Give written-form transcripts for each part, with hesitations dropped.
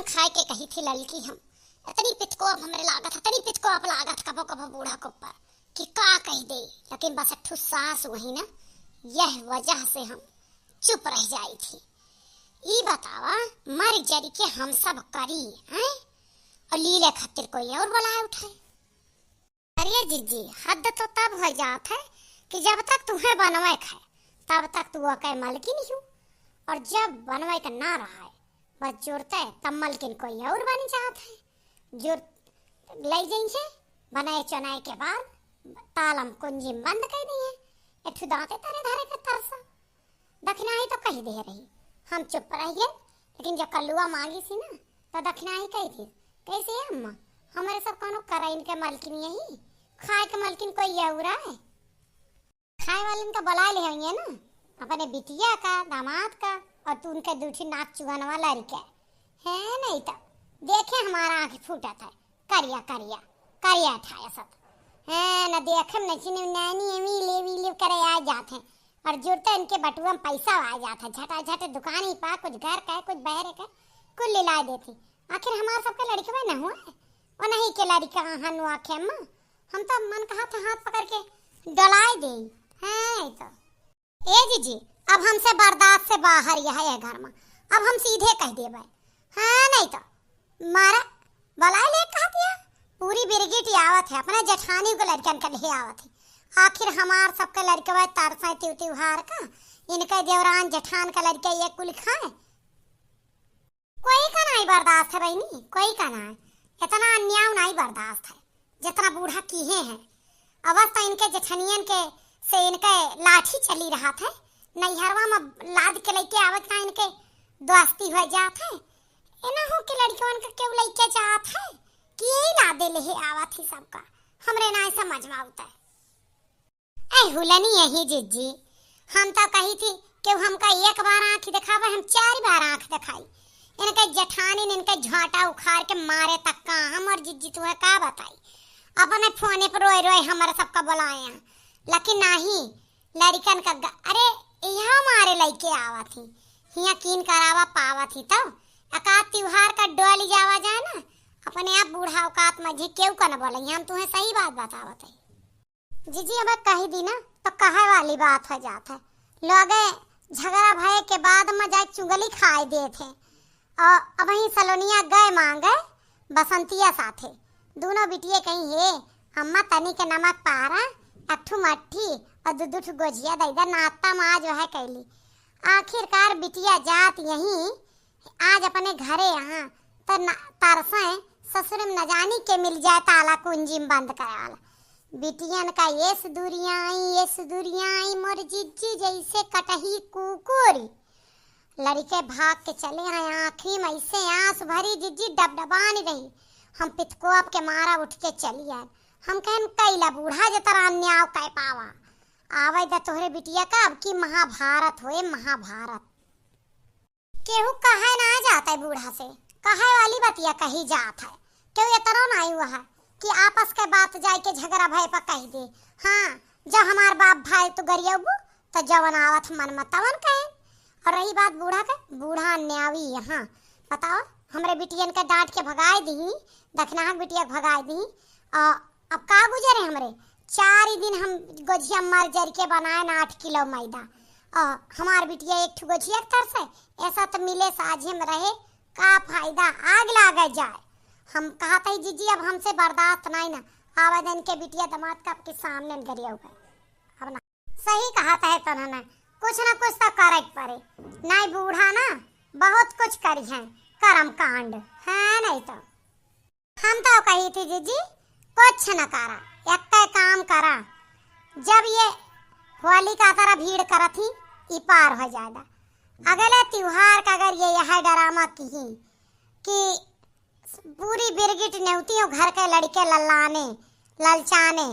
पितकोआन खाए के कही थी ललकी हम। इतनी पितकोआ हमरे लागत, इतनी पितकोआ लागत कबो कबो बूढ़ा को ऊपर कि का कह दे, लेकिन बस अठू सास वही ना, यह वजह से हम चुप रह जाई थी। ई बतावा मर जरी के हम सब करी हैं और लीले खातिर कोई और बुलाए उठाए। अरे जीजी हद तो तब हो जात है कि जब तक तुम्हें बनवाए खाए तब तक तू अके मालकिन ही, और जब बनवाए का ना रहा है बस जोड़ता है तब मालकिन कोई और बन जात है। जो ले जाइए बनाए चुनाए के बाद तालम कुंजी बंद कर दिए, इठू दांते तारे धारे के तरसा दक्षिणा ही तो कह दे रही। हम चुप रहिए, लेकिन जब कल्लुआ मांगी सी ना तो दक्षिणा ही कही थी। कैसे है अम्मा, हमारे सब कौन करा इनके मालकिन यही, खाए के मालकिन कोई और है, खाए वाले इनका बुला ले होंगे ना, अपने बिटिया का दामाद का, और तू उनके दूठी नाक चुगाने वाला रिके है नहीं तो देखे हमारा आंख फूटा था, करिया करिया करिया था सब है न, देखे नहीं नैनी एमी ले करे आ जाते हैं, और जुड़ते इनके बटुआ में पैसा आ जाता है, झटा झट दुकान ही पा, कुछ घर का कुछ बहरे का कुल ला देती। आखिर हमारे सबके लड़के में न हुआ है और नहीं के लड़का हनु आखे अम्मा, हम तो मन कहा था हाथ पकड़ के डलाए दे है तो। ए जीजी अब हमसे बर्दाश्त से बाहर यह है घर में, अब हम सीधे कह दे भाई हाँ नहीं तो मारा बुलाए ले कहा दिया, पूरी बिरगिट आवत है अपने जेठानी को लड़कन का ले आवत है। आखिर हमार सबके लड़के वह तरसा त्योहार का, इनके देवरान जेठान का लड़के ये कुल खाए, कोई का नहीं बर्दाश्त है बहनी, कोई का नहीं, इतना अन्याय नहीं बर्दाश्त है जितना बूढ़ा किए हैं। अवस्था इनके जेठनियन के से इनके लाठी चली रहा था, नैहरवा में लाद के लेके आवत था, इनके दोस्ती हो जात है, इना हो के लड़कियों का क्यों लेके जात है कि यही लादे ले आवत ही सबका, हमरे ना समझ में आता है। ऐ हुलनी यही जीजी हम तो कही थी कि हमका एक बार आंख दिखावे, हम 4 बार आंख दिखाई, इनके जेठानी ने इनके झाटा उखाड़ के मारे तक का हम, और जीजी तुम्हें का बताई अपने फोने पर रोए रोए हमारे सबका बुलाए, लेकिन नहीं लड़कन का अरे यहाँ मारे लेके आवा थी, यहाँ कीन करावा पावा थी, तो अकात त्योहार का डोली जावा जाए ना, अपने आप बूढ़ा औकात मझे क्यों का न बोले, हम तुम्हें सही बात बतावत है। जीजी अब कही दी ना तो कहे वाली बात हो जाता है, लोग झगड़ा भय के बाद में जाए चुंगली खाए दे थे, और अब वही सलोनिया गए मांगे बसंतिया साथे, दोनों बिटिया कहीं है अम्मा तनी के नमक पारा अठू मट्ठी और दूध गोजिया दे नाश्ता में आज वह कैली। आखिरकार बिटिया जात यही आज अपने घरे यहाँ तो तरसे ससुर में न जानी के मिल जाए ताला कुंजी में बंद कराला। बिटियन का ये सुदूरियां आई मोर जिज्जी जैसे कटही कुकुरी, लड़के भाग के चले आए, आँखी में ऐसे आंस भरी जिज्जी डबडबानी रही। हम पितकोप के मारा उठ के चली आए, हम कहन कैला बूढ़ा जो तरह अन्याय कह पावा, आवे द तोहरे बिटिया का अब की महाभारत होए महाभारत। केहू कहे ना जाता है बूढ़ा से, कहे वाली बतिया कही जात है, क्यों ये तरह ना हुआ है कि आपस के बात जाए के झगड़ा भय पर कह दे। हाँ जब हमार बाप भाई तो गरियबू तो जवन आवत मन मतवन कहे। और रही बात बूढ़ा का, बूढ़ा न्यावी यहाँ बताओ हमरे बिटियन के डांट के भगाए दी, दखनाहक बिटिया भगाए दी, अब का गुजरे हमरे 4 दिन हम गोजिया मर जर के बनाए ना 8 किलो मैदा, हमार बिटिया एक गोजिया तरसे ऐसा तो मिले साझे में रहे का फायदा, आग लागे जाए। हम कहा था जीजी अब हमसे बर्दाश्त नहीं ना, आवेदन के बिटिया दामाद का आपके सामने गरिया हो गए, अब ना सही कहा था तो ना कुछ ना कुछ तो करे पड़े, नहीं बूढ़ा ना बहुत कुछ करी है कर्म कांड है, नहीं तो हम तो कही थी जीजी कुछ न करा, एक काम करा, जब ये होली का तरह भीड़ करा थी ई पार हो जाएगा, अगले त्योहार का अगर ये यह ड्रामा की कि पूरी बिरगिट नेवती हो घर के लड़के लल्लाने ललचाने,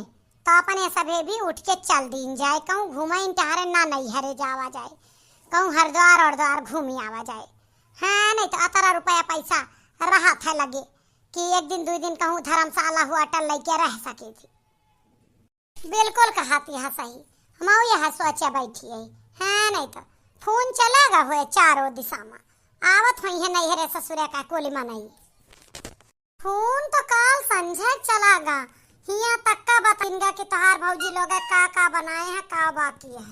तो अपने सभे भी उठ के चल दीन जाए, कहूँ घूमे टहरे ना नैहरे जावा जाए, कहूँ हरिद्वार और द्वार घूमी आवा जाए, हाँ नहीं तो 18 रुपया पैसा रहा था लगे कि 1 दिन 2 दिन कहूँ धर्मशाला हुआ अटल लेके रह सके थी। बिल्कुल कहा थी हाँ सही, हम यहाँ सोचे बैठी है, हाँ नहीं तो फोन चलेगा हुए चारों दिशा में, आवत हुई है नैहरे ससुरे का कोली मनाई। फोन तो काल संझे चलागा हिया तक का बताएंगा कि तहार भौजी लोग का बनाए हैं का बाकी है।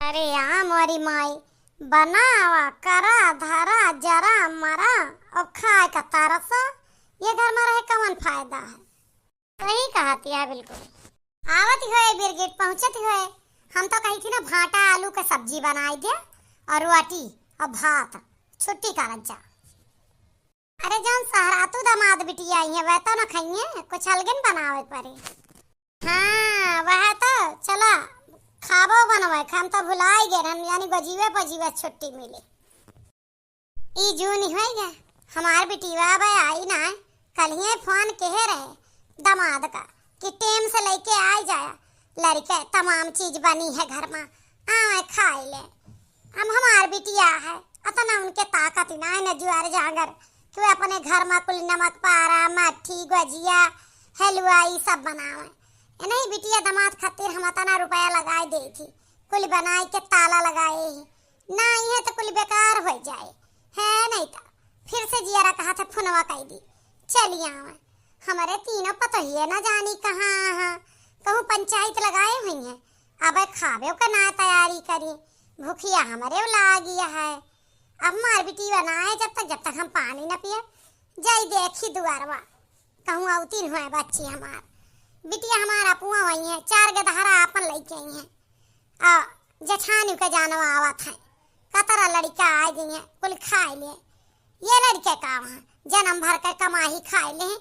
अरे यहाँ मोरी माई बनावा करा धरा जरा मरा और खाए का तरसा, ये घर में रहे कौन फायदा है। सही कहती है बिल्कुल। आवत हुए बिरगिट पहुंचत हुए हम तो कही थी ना भाटा आलू का सब्जी बनाई दे और रोटी और भात छुट्टी का रज्जा। अरे जान सहरातू दामाद बिटिया आई है वह तो न खाइए कुछ अलगन बनावे पड़े। हाँ वह तो चला खाबो बनवे हम तो भुलाई गए हम यानी गजीवे पजीवे छुट्टी मिले। ई जून हो गया हमार बिटिया भाई आई ना कल ही फोन कहे रहे दामाद का कि टेम से लेके आ जाया लड़के तमाम चीज बनी है घर में आए खाए ले। हम हमार बिटिया है अतना उनके ताकत ना है न जुआर जागर कि वे अपने घर में कुल नमक पारा मट्ठी गुजिया हलवा ये सब बनावे। नहीं बिटिया दामाद खातिर हम इतना रुपया लगाए दे थी कुल बनाए के ताला लगाए ही ना ये तो कुल बेकार हो जाए है नहीं तो फिर से जियारा कहा था फुनवा कह दी चलिए आवे। हमारे तीनों पता ही है ना जानी कहाँ कहूँ पंचायत लगाए हुई है अब खावे का ना तैयारी करी भूखिया हमारे लागी है। अब हमार बिटी बनाए जब तक हम पानी न पिए जाई देखी दुआरवा कहूँ अवतीन हुए बच्ची हमार बिटिया हमारा पुआ वही है 4 गदहरा अपन लेके आई है जेठानी का जानवा आवत है कतरा लड़का आ गई है कुल खाए ले ये लड़के का वहाँ जन्म भर कर कमाही खाए ले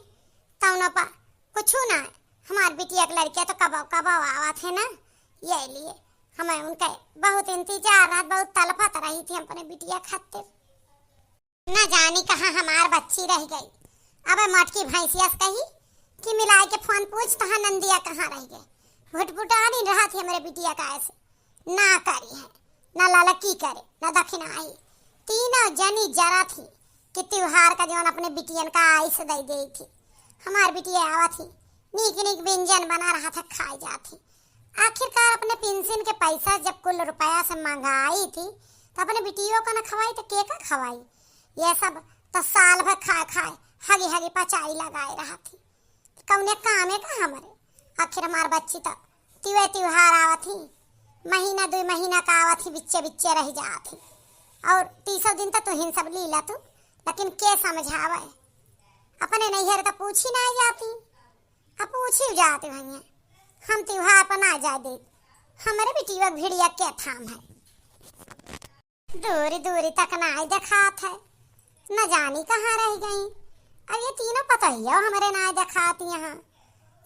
तौन पर कुछ ना हमार बिटिया के लड़के तो कब आवत है ना ये लिए हमें उनके बहुत इंतजार रात बहुत तलपत रही थी अपने बिटिया खातिर न जानी कहाँ हमार बच्ची रह गई। अब मटकी भैंसिया कही कि मिलाए के फोन पूछ तो नंदिया कहाँ रह गए भुटभुटा नहीं रहा थी हमारे बिटिया का ऐसे ना करी है न लाला की करे न दक्षिणा आई तीनों जनी जरा थी कि त्योहार का जो अपने बिटियन का आइस दे गई थी। हमार बिटिया आवा थी नीक नीक व्यंजन बना रहा था खाई जाती। आखिरकार अपने पेंशन के पैसा जब कुल रुपया से मंगाई थी तो अपने बिटियों को न खवाई तो के का खवाई। ये सब तो साल भर खाए हगी हगी पचाई लगाए रहा थी कौने कामे का हमारे। आखिर हमार बच्ची तो त्योहार आवा थी महीना 2 महीना का आवा थी बिच्चे रह जा थी और 30 दिन तो तुहिन सब लीला तू लेकिन के समझावे अपने नैहर तो पूछी ना जाती अब पूछी जाते भैया हम त्योहार पर ना जा दे हमारे बिटिया भिड़िया के थाम है दूरी दूरी तक ना आई दिखात है न जानी कहाँ रह गई। अब ये तीनों पता ही है हमारे ना दिखाती यहाँ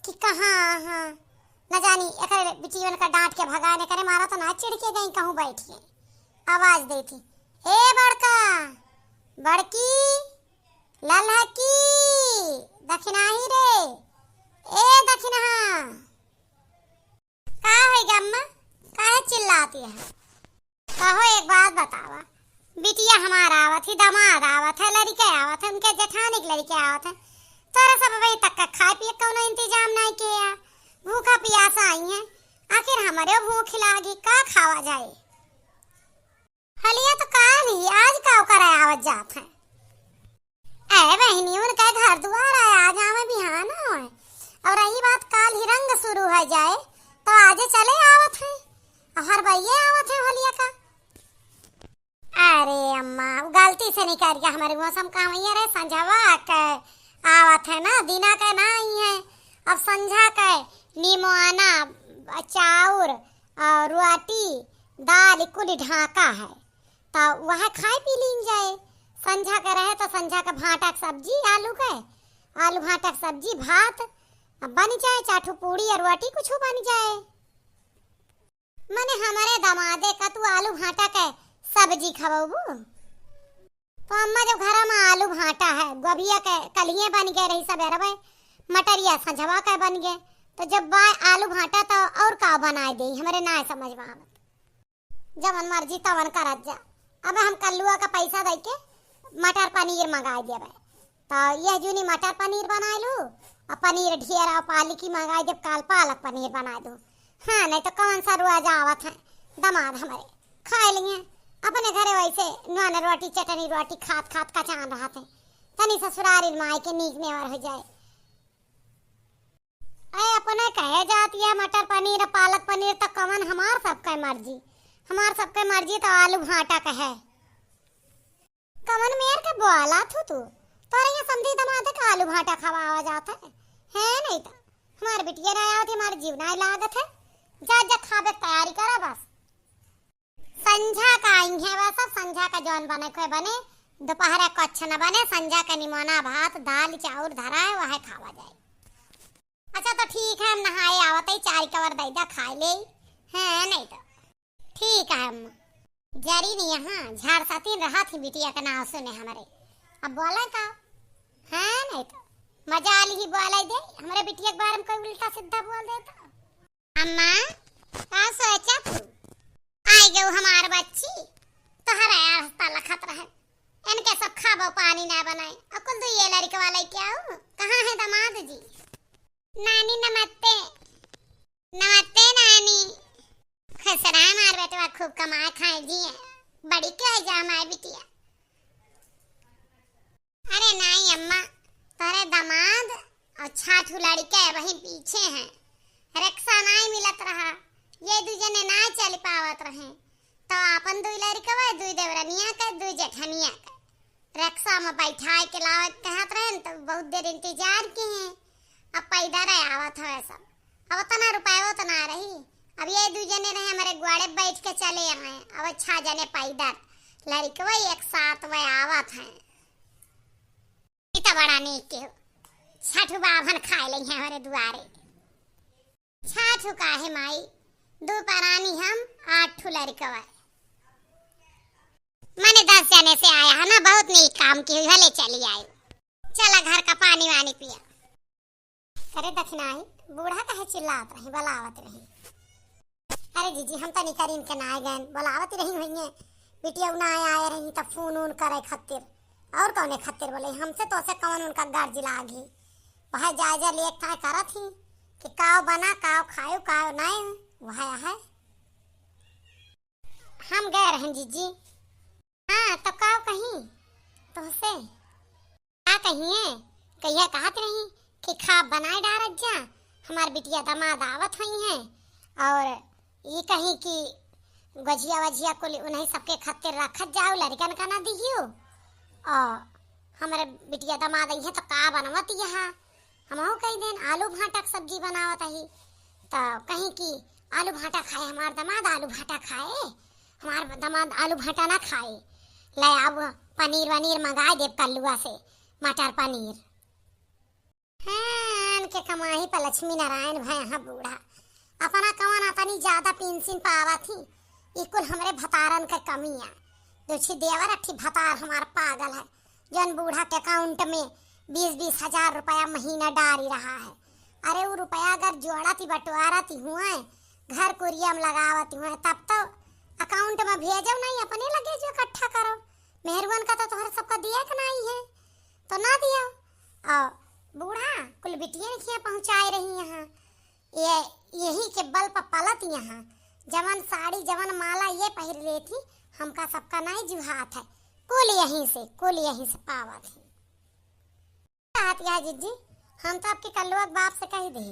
कि कहाँ न जानी एक बिटिया का डांट के भगाने करे मारा तो ना चिढ़ के गई कहूँ बैठिए आवाज दी थी ए बड़का बड़की ललहकी दक्षिणा ही रे ए दक्षिणा का है गम्मा काहे चिल्लाती है। कहो एक बात बतावा बिटिया हमारा आवत है दामाद आवत है लड़के आवत है उनके जेठानी के लड़के आवत है तोरा सब वही तक का खाए पिए कौनो इंतजाम नहीं किया भूखा प्यासा आई है आखिर हमारे भूख लागी का खावा जाए। हलिया तो काल ही आज का करे आवत जात है ए बहनी उनका घर द्वार है आज हमें बिहान है और रही बात काल ही रंग शुरू हो जाए तो आज चले आवत है हर भैया आवत है हलिया का। अरे अम्मा गलती से नहीं कर गया हमारे मौसम का वही रे संझवा के आवत है ना दिना का ना ही है अब संझा के नीमोआना चाउर और रोटी दाल कुल ढाका है तो वह खाए पी लीन जाए। संझा के रहे तो संझा का भाटा की सब्जी आलू भाटा की सब्जी भात बन जाए चाठू पूड़ी और रोटी कुछ बन जाए। मने हमारे दमादे का तू आलू भाटा के सब्जी खवाबू तो अम्मा जब घर में आलू भाटा है गोभिया के कलिए बन गए रही सब रवे मटरिया संझवा के बन गए तो जब आलू भाटा तो और का बनाए दे हमारे ना समझ में आवत जब मर्जी तवन करत जा। अब हम कल्लुआ का पैसा दे के मटर पनीर मंगाए देवे तो यह जूनी मटर पनीर बना लू और पनीर ढेर और पालकी मंगाए जब काल पालक पनीर बना दो। हाँ नहीं तो कौन सा रुआ आवत है दमाद हमारे खा लिए अपने घरे वैसे नॉन रोटी चटनी रोटी खात खात का चान रहा थे तनी ससुरारी माई के नीक में और हो जाए। अरे अपने कहे जाती है मटर पनीर पालक पनीर तो कवन हमार सबके मर्जी तो आलू भाटा का है कवन मेर के बोला तू तोरे ये समझी दमाद का आलू भाटा खवावा जाता है नहीं तो हमारे बिटिया ना आवत हमारे जीवना लागत है जा जा खाबे तैयारी करा बस संझा का आई है बस संझा का जौन बने कोई बने दोपहर को अच्छा न बने संझा का निमोना भात दाल चाउर धरा है वह खावा जाए। अच्छा तो ठीक है हम नहाए आवत ही चाय कवर दैदा खा ले हैं नहीं तो ठीक है। हम जरी नहीं यहाँ झाड़ साथी रहा थी बिटिया का नाम सुने हमारे अब बोला का है नहीं तो मजा आली ही बोला दे हमारे बिटिया के बारे में कोई उल्टा सीधा बोल देता। अम्मा का सोचा तू आई गयो हमार बच्ची तोहरा यार हस्ता लखत रहे इनके सब खाबो पानी ना बनाए अकुल तो ये लड़के वाला क्या हो कहाँ है दामाद जी। नानी नमस्ते नमस्ते नानी खुश रहा हमारे बेटवा खूब कमाए खाए जी बड़ी क्यों है जा हमारी बिटिया। अरे नहीं अम्मा तारे दामाद और छाठू लड़के वहीं पीछे हैं रिक्शा नहीं मिलत रहा ये दूजने ना चल पावत रहे तो अपन दुई लड़कवा दुई देवरनिया का दुई जेठनिया का रिक्शा में बैठाए के लावत कहत रहे तो बहुत देर इंतजार किए हैं अब पैदा रहे आवत है सब अब तना रुपया तो ना रही अब ये दूजने रहे हमारे ग्वाड़े बैठ के चले आए अब 6 जने पैदा लड़कवा एक साथ वे आवत है इतना बड़ा नहीं के छठू बाभन खाए ले हमारे दुआरे छठू का है माई दो परानी हम 8 लड़कवा मैंने 10 जने से आया है ना बहुत नहीं काम की हुई ले चली आई चला घर का पानी वानी पिया करे दक्षिणाई बूढ़ा कहे चिल्लात रही बुलावत रही। अरे जीजी हम तो नहीं करीन के ना गए बुलावत रही हुई बिटिया ना आए रही तब फोन उन करे खातिर और कौन खातिर बोले हमसे तो से कौन उनका गर्ज लागी वह जायजा ले था करा थी कि काव बना काव खायो काव नहीं वह है हम गए रहे जीजी। हाँ तो काव कहीं तो से क्या कहिए कहिए कहत रही कि खा बनाए डारत जा हमार बिटिया दामाद आवत हुई हैं और ये कहीं कि गजिया वजिया को उन्हें सबके खातिर रखत जाओ लड़कन का ना दिहियो और हमारे बिटिया दामाद आई है तो का बनवत यहाँ हम कई दिन आलू भाटा सब्जी बनावत ही तो कहीं कि आलू भाटा खाए हमार दामाद आलू भाटा खाए हमार दामाद आलू भाटा ना खाए ले अब पनीर वनीर मंगाए देव कल्लुआ से मटर पनीर हाँ के कमाही पर लक्ष्मी नारायण भाई हाँ बूढ़ा अपना कमाना तनी ज्यादा पेंशन पावा थी इकुल हमरे भतारन का कमिया दोछी देवर अठी भतार हमार पागल है जन बूढ़ा के अकाउंट में 20-20 हजार रुपया महीना डारी रहा है। अरे वो रुपया अगर जोड़ाती बंटवाराती हुआ घर कुरिया में लगावती हुआ तब तो अकाउंट में भेजो नहीं अपने लगे जो इकट्ठा करो मेहरबान का तो तुम्हारे सबका दिया कि नहीं है तो ना दिया और बूढ़ा कुल बिटिया खिया पहुंचाए रही यहाँ ये यही के बल पर पलत यहाँ जवन साड़ी जवन माला ये पहन रही थी हमका सबका नहीं जुहात है कुल यहीं से पावा थी जीजी हम तो आपके कल्लुआ बाप से कही दी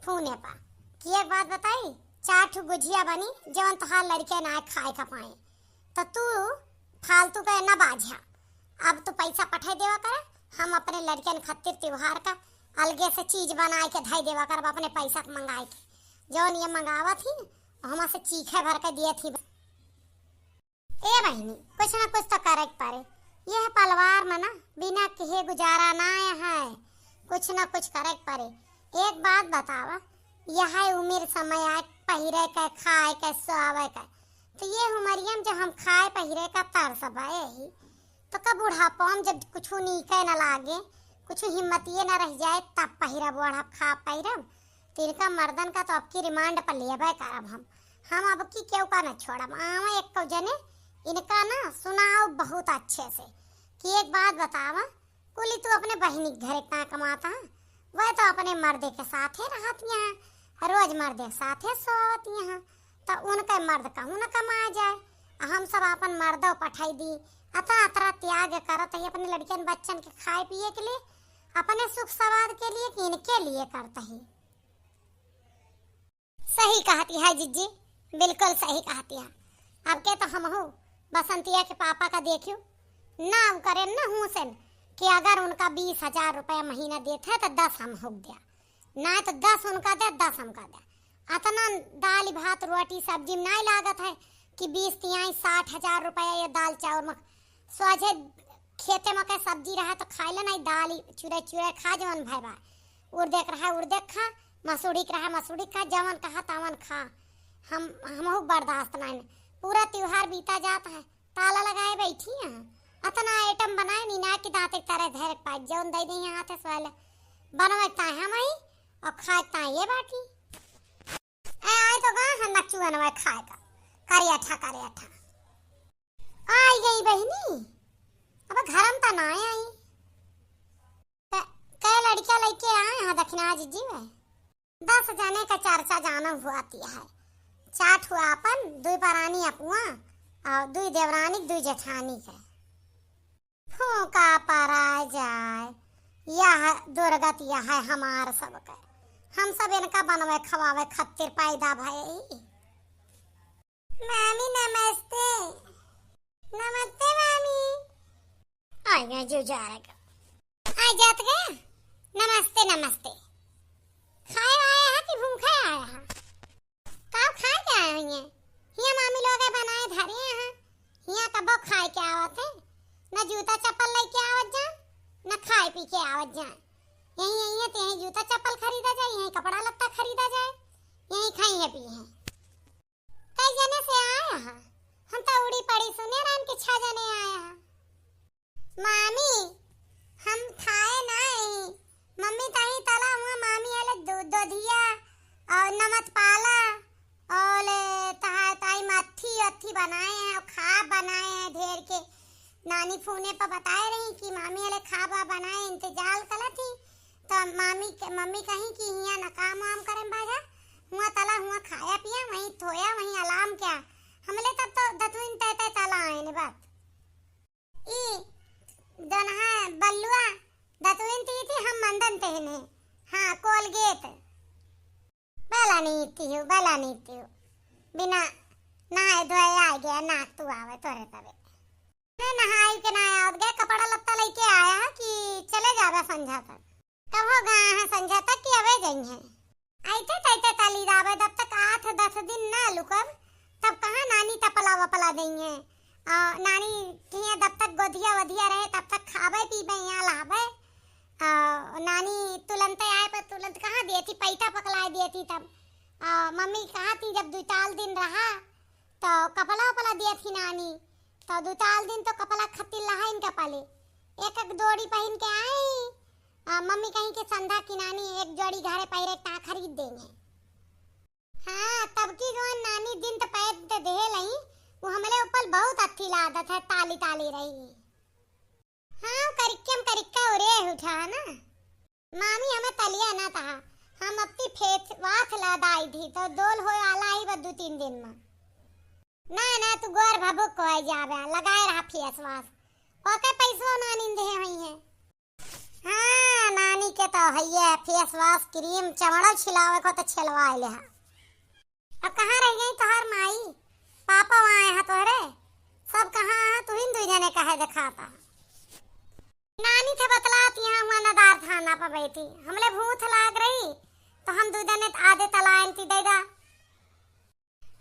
फोने पा कि एक बात बताई 4 गुजिया बनी जवन तुहार लड़के ना खाए का पाए तो तू फालतू का न बाझा अब तो पैसा पठाई देवा कर हम अपने लड़के खातिर त्योहार का अलगे से चीज बनाए के धाई देवा कर अपने पैसा मंगाए के जौन ये मंगावा थी हम से चीखे भर के दिए थी। ए बहनी कुछ ना कुछ तो करे पारे यह पलवार में ना बिना कहे गुजारा ना है कुछ ना कुछ करे पारे। एक बात बतावा यह उम्र समय आए पहिरे के खाए के सोवे के तो ये उमरिया में जब हम खाए पहिरे का तरस आए ही तो कब बुढ़ापा में जब कुछ नीके न लागे कुछ हिम्मतिये न रह जाए तब पहिरा बुढ़ा खा पहिरब तो इनका मर्दन का तो आपकी रिमांड पर लेबे करब हम अब की क्यों का न छोड़ब आवा एक को जने इनका ना सुनाओ बहुत अच्छे से कि एक बात बतावा कुली तू अपने बहनी घर कहाँ कमाता वह तो अपने मर्दे के साथ ही रहत यहाँ रोज मर्दे के साथ ही सोवत यहाँ तो उनका मर्द कहूँ न कमा जाए हम सब अपन मर्दों पठाई दी, अतरा अतरा त्याग करत है अपने लड़कियन बच्चन के खाए पिए के लिए, अपने सुख सवाद के लिए कि इनके लिए करता है। सही कहती है जीजी, बिल्कुल सही कहती है। अब के तो हम हो बसंतिया के पापा का देखियो ना करे ना हूँ से कि अगर उनका 20,000 रुपया महीना देते तो 10 हम हो गया, ना तो 10 उनका दे 10 हमका दे। अतना दाल भात रोटी सब्जी में नहीं लागत है कि 20-60,000 रुपया ये दाल चावल में स्वाजे खेते में के सब्जी रहा तो खाई ले नहीं, दाल चूरे चूरे खा जवन भाई बा, उर्देक रहा उर्देक खा, मसूड़ी रहा मसूड़ी खा, जवन कहा तवन खा। हम बर्दाश्त नहीं। पूरा त्योहार बीता जाता है, ताला लगाए बैठी हैं, अतना आइटम बनाए नी ना कि दांत एक तरह धैर्य पाई जौन दे दी हाथ से वाले बनवाता है हम ही और खाता है ये बाटी। आए तो गा हम नच्चू बनवाए खाएगा करे अठा आई गई बहनी, अब घरम तो ना आई कै लड़कियां लेके आए हैं दक्षिणा जीजी में 10 जने का चर्चा जाना हुआ है। चाट हुआ अपन 2 परानी अपुआ और 2 देवरानी 2 जेठानी के फूका परा जाए, यह दुर्गत यह है हमार सब के। हम सब इनका बनवे खवावे खत्तिर पैदा भई। मामी नमस्ते। नमस्ते मामी। आई गए जो जा रहे आ जात गए। नमस्ते नमस्ते। खाए आए हैं कि भूखे आए हैं? कब खाए के आए हैं? हिया मामी लोग बनाए धरे हैं, हिया कबो खाए के आवत है, न जूता चप्पल लेके आवत जा न खाए पी के आवत जा। यही यही है, यही जूता चप्पल खरीदा जाए, यही कपड़ा लत्ता खरीदा जाए, यही खाई पी है। कई जने से आया है, हम तो उड़ी पड़ी सुने राम के 6 जने आया है। मामी हम खाए नहीं, मम्मी ताही तला हुआ, मामी आले दूध दिया और नमक पाला और ताई मत्थी अथी बनाए हैं और खा बनाए हैं ढेर के। नानी फोने पर बताए रही कि मामी वाले खाबा बनाए इंतजार कला थी, तो मम्मी कहीं कि हिया न काम वाम करें भाजा हुआ तला हुआ खाया पिया वहीं थोया वहीं अलार्म क्या हमले तब तो दतुइन तय तला आए ने बात ई दोनहा बल्लुआ दतुइन थी हम मंदन तेने। हाँ कोलगेट बेला नहीं थी बिना नहाए धोए आ गया नाक तू आवे तोरे तबे नहाई के ना आवत गए, कपड़ा लत्ता लेके आया कि चले जावे संझा तक। कब हो गए हैं संझा तक कि अवे गई हैं? आइते तैते ताली दावे जब तक 8-10 दिन ना लुकब तब कहाँ नानी तपला वपला देंगे। नानी किया जब तक गोदिया वधिया रहे तब तक खावे पीबे यहाँ लावे। नानी तुरंत आए पर तुरंत कहाँ दिए थी, पैसा पकला दिए थी तब। मम्मी कहाँ थी जब 2-4 दिन रहा तो कपड़ा वपला दिया थी नानी, तो 2-4 दिन तो कपड़ा खत्ती लहा इनका पाले एक जोड़ी पहन के आई। मम्मी कहीं के संधा की नानी एक जोड़ी घरे पैरे टा खरीद देंगे। हाँ तब की जो नानी दिन तो पैर दे दे लही वो हमारे ऊपर बहुत अच्छी आदत है, ताली ताली रही। हाँ करिक्का उरे उठा ना मामी हमें तलिया ना था, हम अपनी फेस वाथ लदाई थी तो दोल हो आला ही 2-3 दिन में। ना तू गोर भभुक को आई जावे लगाए रहा फेस वाश ओके पैसो नानी दे हुई है। हाँ नानी के तो है फेस वाश क्रीम चमड़ा छिलावे को तो छिलवाए ले। अब कहाँ रह गई तोहर माई पापा वहाँ आए हैं तोहरे सब कहाँ है? तू इन 2 जने कहे दिखाता नानी थे बतलाती यहाँ हुआ नदार थाना पर बैठी हमले भूख लाग रही तो हम 2 जने आधे तलायन थी देदा।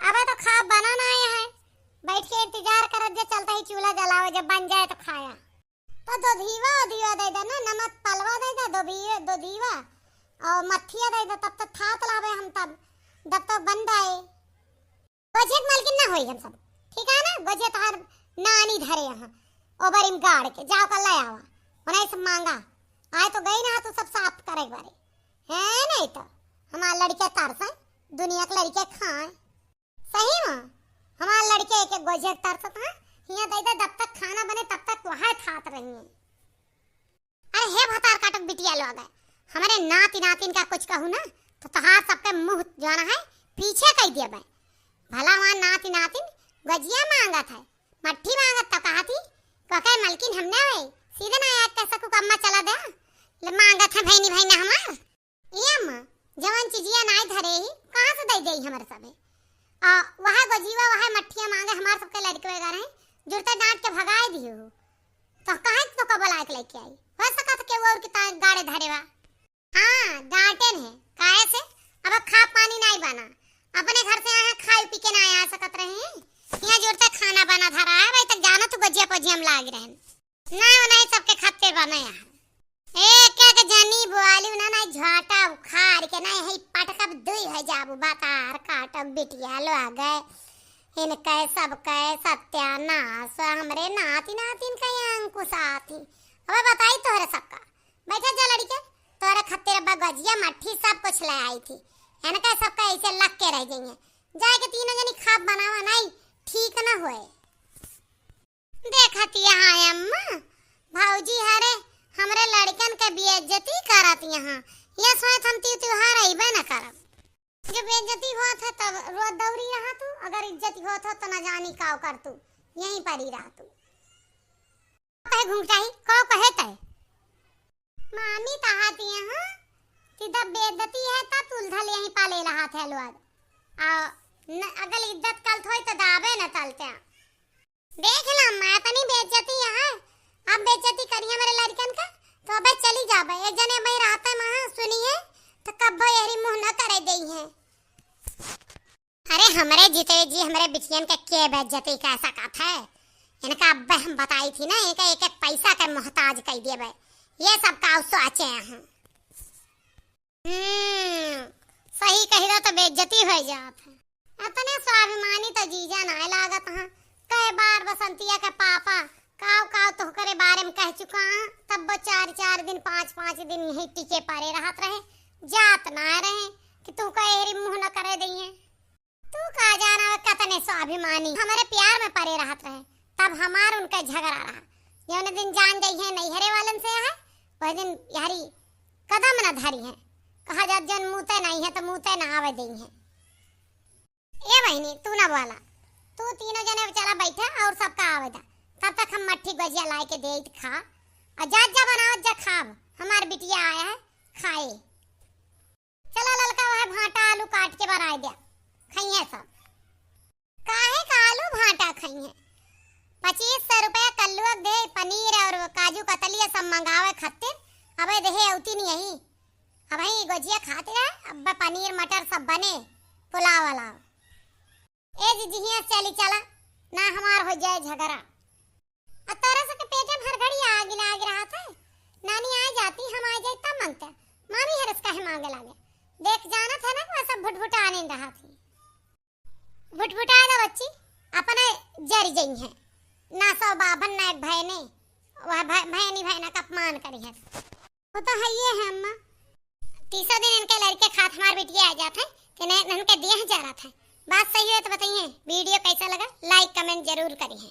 अबे तो खा बनाना आया है, बैठ के इंतजार कर जे चलता ही चूल्हा जलाओ जब बन जाए तो खाया। तो दो दीवा दे दे ना, नमक पलवा दे दे दो दीवा और मत्थिया दे दे तब तक थात लावे हम तब जब तक बन जाए। गोजे मालकिन ना होई हम सब ठीक है ना, गोजे तोहर नानी धरे यहाँ ओबरिम गाड़ के जाओ कर ले आवा उन्हें सब मांगा आए तो गई ना तो सब साफ करे बारे है नहीं तो हमार लड़के तरस दुनिया के लड़के खाए सही में हमारे लड़के एक गोजे तरसत है हिया दे दे जब तक खाना बने तब तक वहां खात रहेंगे। अरे हे भतार काटक बिटिया लोग है हमारे नातिन का कुछ कहूँ ना तो तहार सबके मुंह जाना है पीछे कह दिया भाई भला वहां नातिन गजिया मांगत है, मट्ठी मांगत तो कहा थी कहे मलकिन हमने है सीधे ना आया कैसा को कम्मा चला दे ले मांगत है भैनी भैना हमार ये अम्मा जवन चीजिया नाई धरे ही कहां से दे देई हमर सबे आ वहां गजीवा वहां मट्ठिया मांगे हमार सबके लड़के वगैरह हैं जुरते डांट के भगाए दियो तो काहे तो कबल आके लेके आई हो सकत के और की गाड़े धरेवा हां डांटे ने काहे से अब खा पानी नहीं बना अपने घर से आए खाई पी के ना आ सकत रहे यहाँ जुरते खाना बना धरा है भाई तक जाना तो गजिया पजिया हम लाग रहे ना नहीं सबके खाते बना यहाँ ए क्या के जानी बोआली ना ना झाटा उखाड़ के ना है पटकब दुई है जाबू बातार काटब बिटिया लो आ गए इनके सब के सत्यानाश हमरे नाती नातिन के अंकुश आती अब बताई तोहरे सबका बैठा जा लड़के तोरे खत्ते रब्बा गजिया मट्ठी सब कुछ ले आई थी इनका सबका ऐसे लग के रह जाएंगे जाके तीनों जनी खाब बनावा नहीं ठीक ना होए देखती यहाँ अम्मा भाऊजी हरे हमरे लड़कन के बेइज्जती करत यहाँ ये सोच हम त्योहार आइबे न करब जब बेइज्जती होत है तब रोज दौरी रहा तू अगर इज्जत होत हो तो न जानी काव कर तू यहीं पर ही रह तू कहे घूमटाई को कहे तय मामी कहाती यहाँ सीधा बेइज्जती है ता तुलधल यहीं पाले रहा थे लोग आ अगर इज्जत कल थोई तो दाबे न चलते देख ला मैं तो नहीं बेइज्जती है अब बेइज्जती करिए मेरे लड़कन का तो अबे चली जाबे एक जने भाई रहता वहां सुनिए तो कब भाई हरी मुंह न करे देई है अरे हमरे जीते जी हमरे बिटियन के के बेइज्जती कैसा काथ है इनका अब्बे हम बताई थी ना एक एक पैसा के मोहताज कह दिए भाई ये सब का सोचे हैं सही कही रहा तो बेइज्जती हो जात है अपने स्वाभिमानी तो जीजा ना लागत हां कई बार बसंतिया के पापा काव काव तो करे बारे में कह चुका हां तब वो 4 दिन 5 दिन यही टिके पारे रहत रहे जात ना रहे कि तू कहेरी मुंह न करे दइए तू का जाना कतने स्वाभिमानी हमारे प्यार में परे रहत रहे तब हमार उनका झगड़ा रहा जौन दिन जान गई है नैहरे वालन से है वह दिन यारी कदम न धरी है कहा जात जन मुते नहीं है तो मुते ना आवे दई है ए बहनी तू ना बोला तू तीनों जने चला बैठा और सबका आवेदा तब तक हम मट्ठी गजिया लाए के दे खा और जा जा बनाओ जा खाब हमार बिटिया आया है खाए चला ललका वह भाटा आलू काट के बना दिया खाइए सब काहे का आलू भाटा खाइए 2500 रुपया कल्लू दे पनीर और काजू कतलिया सब मंगावे खातिर अबे देहे औती नहीं यही अब ही गजिया खाते रहे अब पनीर मटर सब बने पुलाव वाला ए जी चली चला ना हमार हो जाए झगड़ा अतरा से के पेटे भर घड़ी आग लाग रहा था नानी आ जाती हम आ जाए तब मांगते मामी हरस का है मांगे लागे देख जाना था ना वो सब भुटभुटाने रहा थी भुटभुटा ना बच्ची अपने जरी गई है ना सौ बाभन ना एक भाई ने वह भाई ना का अपमान करी है वो तो है ये है अम्मा तीसरा दिन इनके लड़के खात हमार बिटिया आ जाते कि नहीं इनके दिया जा रहा था बात सही है तो बताइए वीडियो कैसा लगा लाइक कमेंट जरूर करिए।